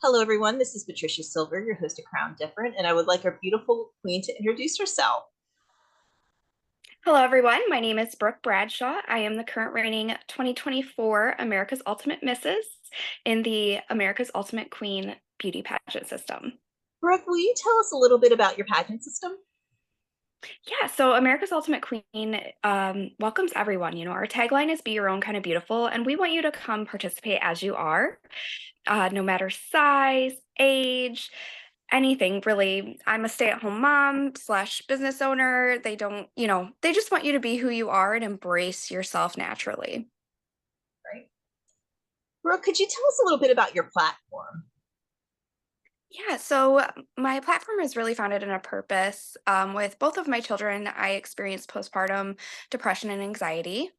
Hello, everyone. This is Patricia Silver, your host of Crown Different, and I would like our beautiful queen to introduce herself. Hello, everyone. My name is Brooke Bradshaw. I am the current reigning 2024 America's Ultimate Mrs. in the America's Ultimate Queen beauty pageant system. Brooke, will you tell us a little bit about your pageant system? Yeah, so America's Ultimate Queen welcomes everyone. Our tagline is "Be Your Own Kind of Beautiful," and we want you to come participate as you are, no matter size, age, anything really. I'm a stay-at-home mom slash business owner. They just want you to be who you are and embrace yourself naturally. Right. Brooke, could you tell us a little bit about your platform? Yeah, so my platform is really founded in a purpose. With both of my children, I experienced postpartum depression and anxiety.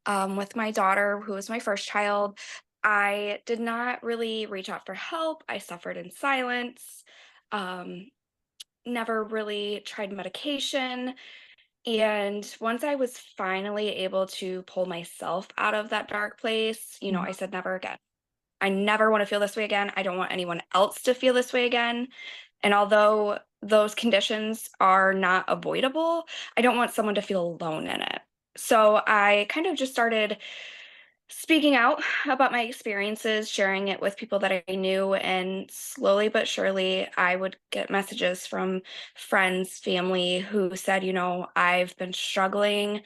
With my daughter, who was my first child, I did not really reach out for help. I suffered in silence, um, never really tried medication. And once I was finally able to pull myself out of that dark place, I said, never again. I never want to feel this way again. I don't want anyone else to feel this way again. And although those conditions are not avoidable, I don't want someone to feel alone in it. So I kind of just started speaking out about my experiences, sharing it with people that I knew, and slowly but surely, I would get messages from friends, family who said, I've been struggling.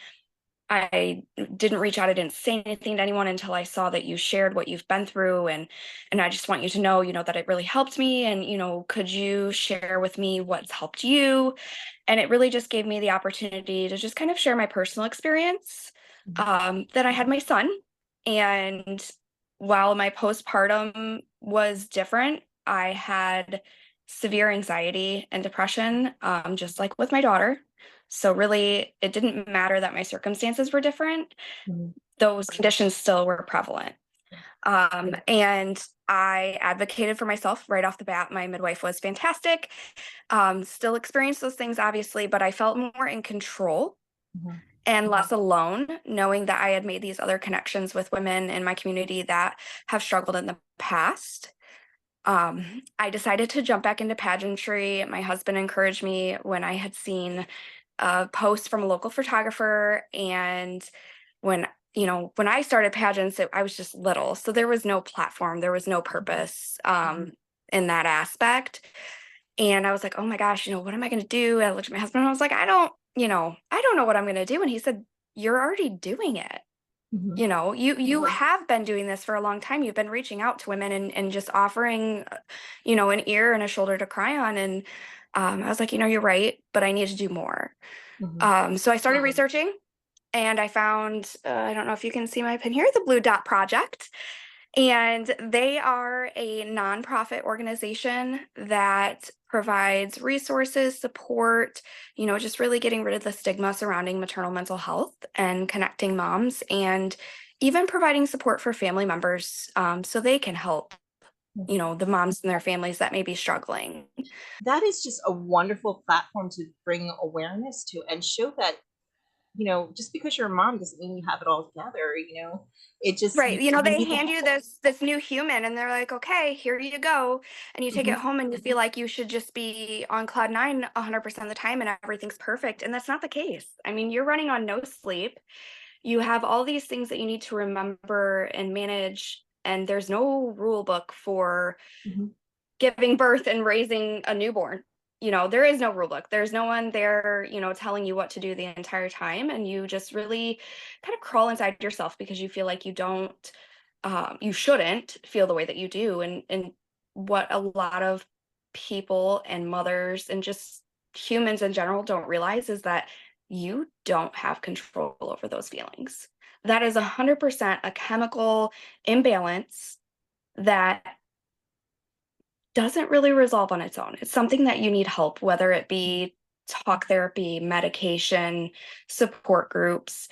I didn't reach out. I didn't say anything to anyone until I saw that you shared what you've been through, and I just want you to know, that it really helped me, and could you share with me what's helped you? And it really just gave me the opportunity to just kind of share my personal experience. That I had my son, and while my postpartum was different, I had severe anxiety and depression, just like with my daughter. So really, it didn't matter that my circumstances were different. Mhm. Those conditions still were prevalent. And I advocated for myself right off the bat. My midwife was fantastic. Still experienced those things, obviously, but I felt more in control Mhm. and less alone, knowing that I had made these other connections with women in my community that have struggled in the past. I decided to jump back into pageantry. My husband encouraged me when I had seen a post from a local photographer. And when I started pageants, I was just little. So there was no platform, there was no purpose in that aspect. And I was like, oh my gosh, what am I going to do? And I looked at my husband and I was like, I don't know what I'm going to do. And he said, you're already doing it. Mhm. You have been doing this for a long time. You've been reaching out to women and just offering, an ear and a shoulder to cry on. And I was like, you're right, but I need to do more. Mhm. So I started researching, and I found, I don't know if you can see my pin here, the Blue Dot Project. And they are a nonprofit organization that provides resources, support, just really getting rid of the stigma surrounding maternal mental health and connecting moms, and even providing support for family members, so they can help, the moms and their families that may be struggling. That is just a wonderful platform to bring awareness to and show that, just because you're a mom doesn't mean you have it all together. It just, Right. you They need the hand you help. this new human and they're like, "Okay, here you go." And you take it Mhm. home and you feel like you should just be on cloud 9 100% of the time and everything's perfect, and that's not the case. I mean, you're running on no sleep. You have all these things that you need to remember and manage, and there's no rule book for Mhm. giving birth and raising a newborn. There is no rule book. There's no one there, telling you what to do the entire time. And you just really kind of crawl inside yourself because you feel like you shouldn't feel the way that you do. And what a lot of people and mothers and just humans in general don't realize is that you don't have control over those feelings. That is 100% a chemical imbalance that doesn't really resolve on its own. It's something that you need help, whether it be talk therapy, medication, support groups.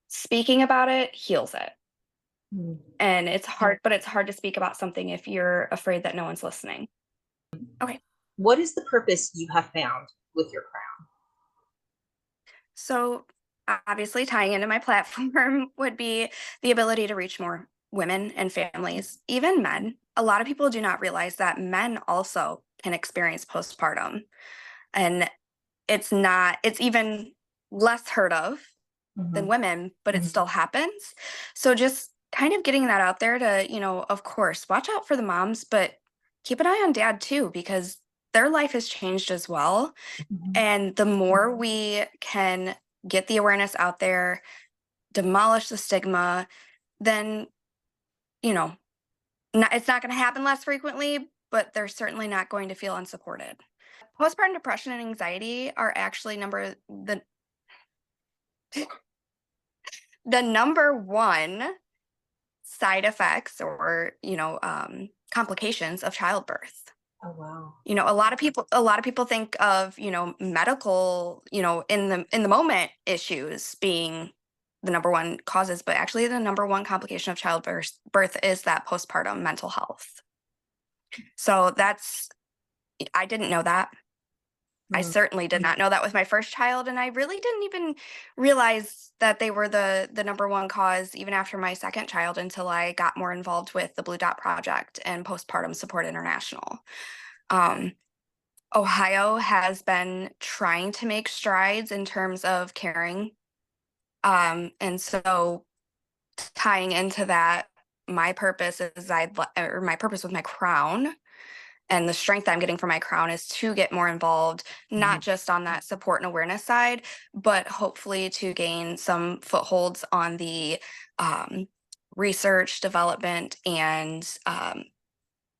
Speaking about it heals it. Mhm. And it's hard, but it's hard to speak about something if you're afraid that no one's listening. Okay. What is the purpose you have found with your crown? So obviously tying into my platform would be the ability to reach more women and families, even men. A lot of people do not realize that men also can experience postpartum, and it's even less heard of than Mhm, women, but it mhm, still happens. So just kind of getting that out there to, of course, watch out for the moms, but keep an eye on dad too, because their life has changed as well. mhm. And the more we can get the awareness out there, demolish the stigma, then, you know, it's not going to happen less frequently, but they're certainly not going to feel unsupported. Postpartum depression and anxiety are actually the number one side effects or complications of childbirth. Oh, wow. A lot of people think of medical in the moment issues being the number one causes, but actually the number one complication of childbirth is that postpartum mental health. So that's I didn't know that. I Mm, certainly did not know that with my first child, and I really didn't even realize that they were the number one cause even after my second child until I got more involved with the Blue Dot Project and Postpartum Support International. Um, Ohio has been trying to make strides in terms of caring, and so tying into that, my purpose is or my purpose with my crown and the strength I'm getting from my crown is to get more involved, mhm, not just on that support and awareness side, but hopefully to gain some footholds on the um, research, development, and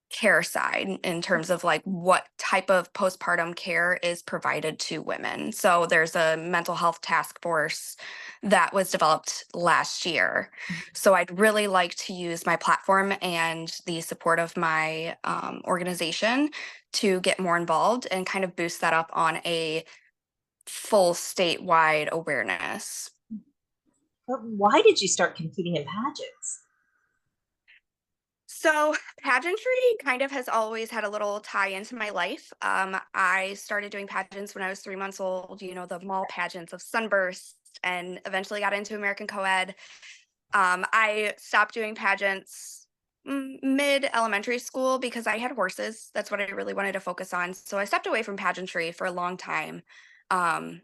care side in terms of like what type of postpartum care is provided to women. So there's a mental health task force that was developed last year. So I'd really like to use my platform and the support of my organization to get more involved and kind of boost that up on a full statewide awareness. but why did you start competing in pageants? So, pageantry kind of has always had a little tie into my life. I started doing pageants when I was 3 months old, the mall pageants of Sunburst, and eventually got into American Co-ed. I stopped doing pageants mid elementary school because I had horses. That's what I really wanted to focus on. So, I stepped away from pageantry for a long time. Um,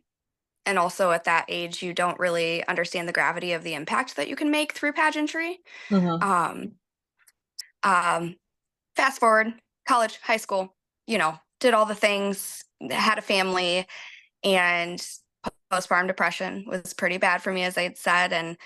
and also at that age, you don't really understand the gravity of the impact that you can make through pageantry. Mhm, Um, um, Fast forward, college, high school, did all the things, had a family, and postpartum depression was pretty bad for me, as I had said. And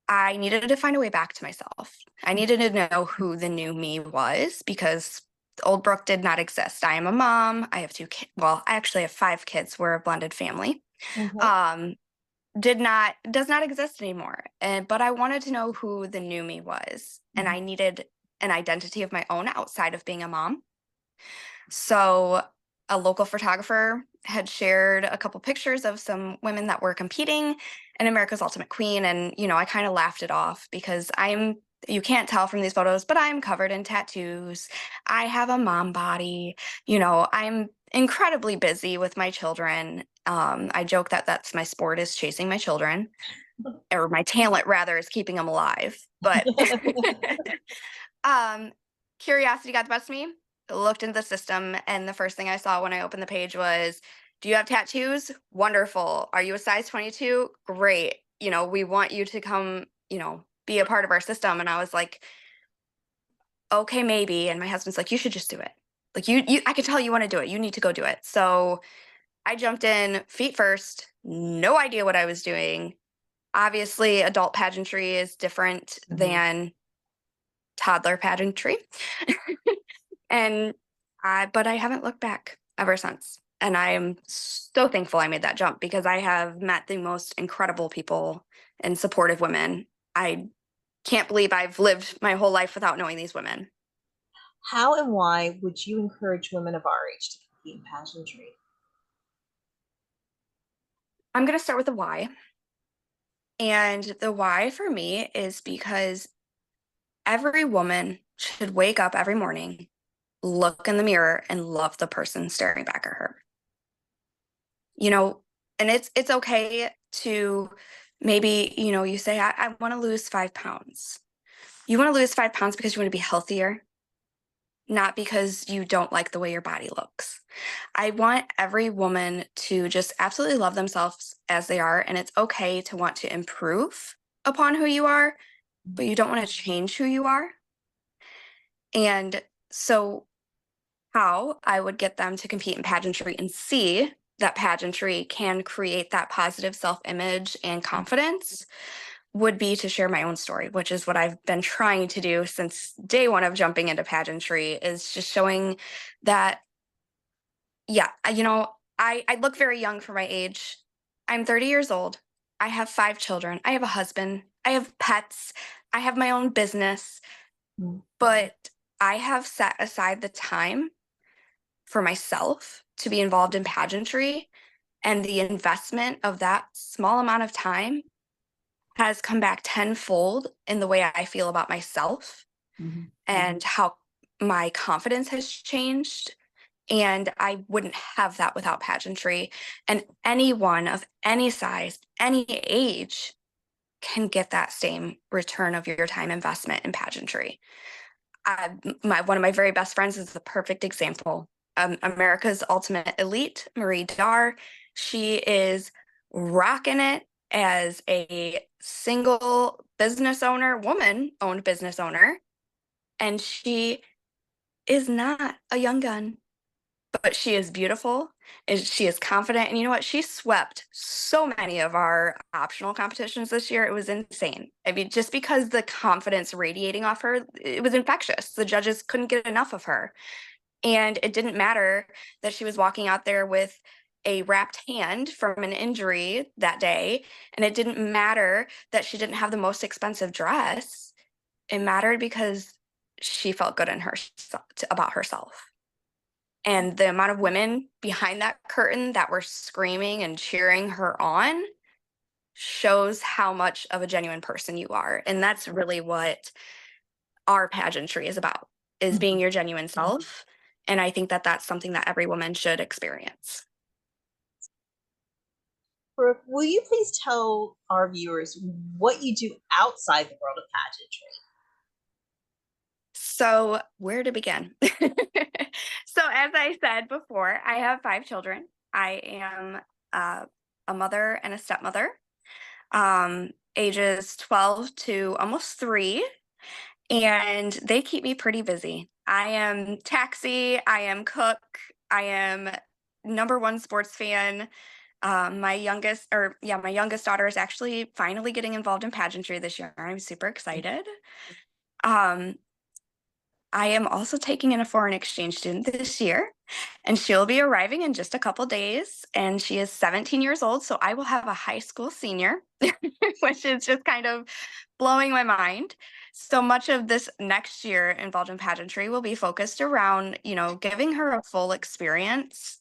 I needed to find a way back to myself. I needed to know who the new me was because the old Brooke did not exist. I am a mom. I have two kids. Well, I actually have 5 kids. We're a blended family. okay, Um, does not exist anymore. But I wanted to know who the new me was, and mhm, I needed an identity of my own outside of being a mom. So a local photographer had shared a couple pictures of some women that were competing in America's Ultimate Queen. And, I kind of laughed it off because you can't tell from these photos, but I'm covered in tattoos. I have a mom body. I'm incredibly busy with my children. I joke that that's my sport is chasing my children, or my talent rather is keeping them alive. But Um, curiosity got the best of me. Looked into the system, and the first thing I saw when I opened the page was, "Do you have tattoos? Wonderful. Are you a size 22? Great. We want you to come, be a part of our system." And I was like, "Okay, maybe." And my husband's like, "You should just do it. Like I could tell you want to do it. You need to go do it." So I jumped in feet first, no idea what I was doing. Obviously, adult pageantry is different mhm. than toddler pageantry. And but I haven't looked back ever since. And I am so thankful I made that jump because I have met the most incredible people and supportive women. I can't believe I've lived my whole life without knowing these women. How and why would you encourage women of our age to compete in pageantry? I'm going to start with the why. And the why for me is because every woman should wake up every morning, look in the mirror, and love the person staring back at her. You know, and it's okay to maybe, you say, I want to lose 5 pounds. You want to lose 5 pounds because you want to be healthier, not because you don't like the way your body looks. I want every woman to just absolutely love themselves as they are. And it's okay to want to improve upon who you are, but you don't want to change who you are. And so, how I would get them to compete in pageantry and see that pageantry can create that positive self image and confidence would be to share my own story, which is what I've been trying to do since day one of jumping into pageantry, is just showing that, yeah, I look very young for my age. I'm 30 years old. I have 5 children. I have a husband. I have pets. I have my own business, Mhm. but I have set aside the time for myself to be involved in pageantry. And the investment of that small amount of time has come back tenfold in the way I feel about myself Mhm. and how my confidence has changed. And I wouldn't have that without pageantry. And anyone of any size, any age can get that same return of your time investment in pageantry. One of my very best friends is the perfect example. America's Ultimate Elite, Marie Dar. She is rocking it as a single business owner, woman-owned business owner, and she is not a young gun, but she is beautiful, and she is confident. And you know what? She swept so many of our optional competitions this year. It was insane. I mean, just because the confidence radiating off her, it was infectious. The judges couldn't get enough of her. And it didn't matter that she was walking out there with a wrapped hand from an injury that day. And it didn't matter that she didn't have the most expensive dress. It mattered because she felt good in her about herself. And the amount of women behind that curtain that were screaming and cheering her on shows how much of a genuine person you are. And that's really what our pageantry is about, is being Mhm. your genuine self. And I think that that's something that every woman should experience. Brooke, will you please tell our viewers what you do outside the world of pageantry? So, where to begin? So, as I said before, I have 5 children. I am uh, a mother and a stepmother, ages 12 to almost 3, and they keep me pretty busy. I am taxi, I am cook, I am number one sports fan. My youngest daughter is actually finally getting involved in pageantry this year. I'm super excited. Um, I am also taking in a foreign exchange student this year, and she'll be arriving in just a couple days. And she is 17 years old, so I will have a high school senior, which is just kind of blowing my mind. So much of this next year involved in pageantry will be focused around, giving her a full experience,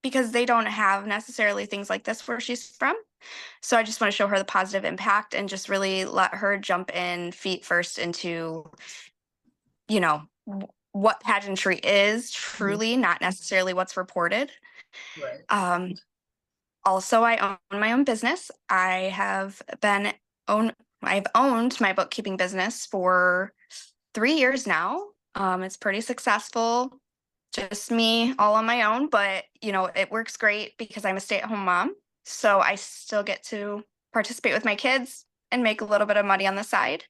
because they don't have necessarily things like this where she's from. So I just want to show her the positive impact and just really let her jump in feet first into what pageantry is Mhm. truly, not necessarily what's reported. Right. Um, Also, I own my own business. Own I've owned my bookkeeping business for 3 years now. It's pretty successful, just me all on my own, but it works great because I'm a stay-at-home mom. So I still get to participate with my kids and make a little bit of money on the side.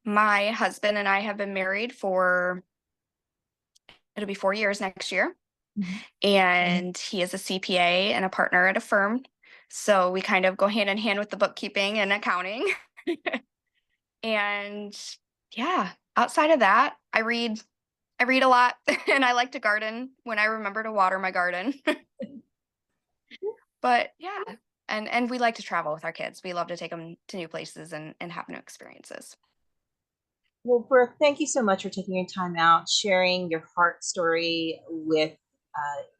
My husband and I have been married for it'll be 4 years next year. Mhm. And he is a CPA and a partner at a firm. So we kind of go hand in hand with the bookkeeping and accounting. And yeah, outside of that, I read a lot and I like to garden when I remember to water my garden. But yeah, and we like to travel with our kids. We love to take them to new places and have new experiences. Well, Brooke, thank you so much for taking your time out, sharing your heart story with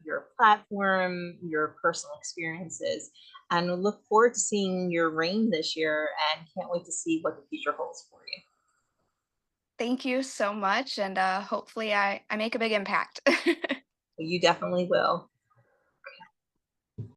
your platform, your personal experiences, and we look forward to seeing your reign this year and can't wait to see what the future holds for you. Thank you so much. And hopefully I make a big impact. You definitely will.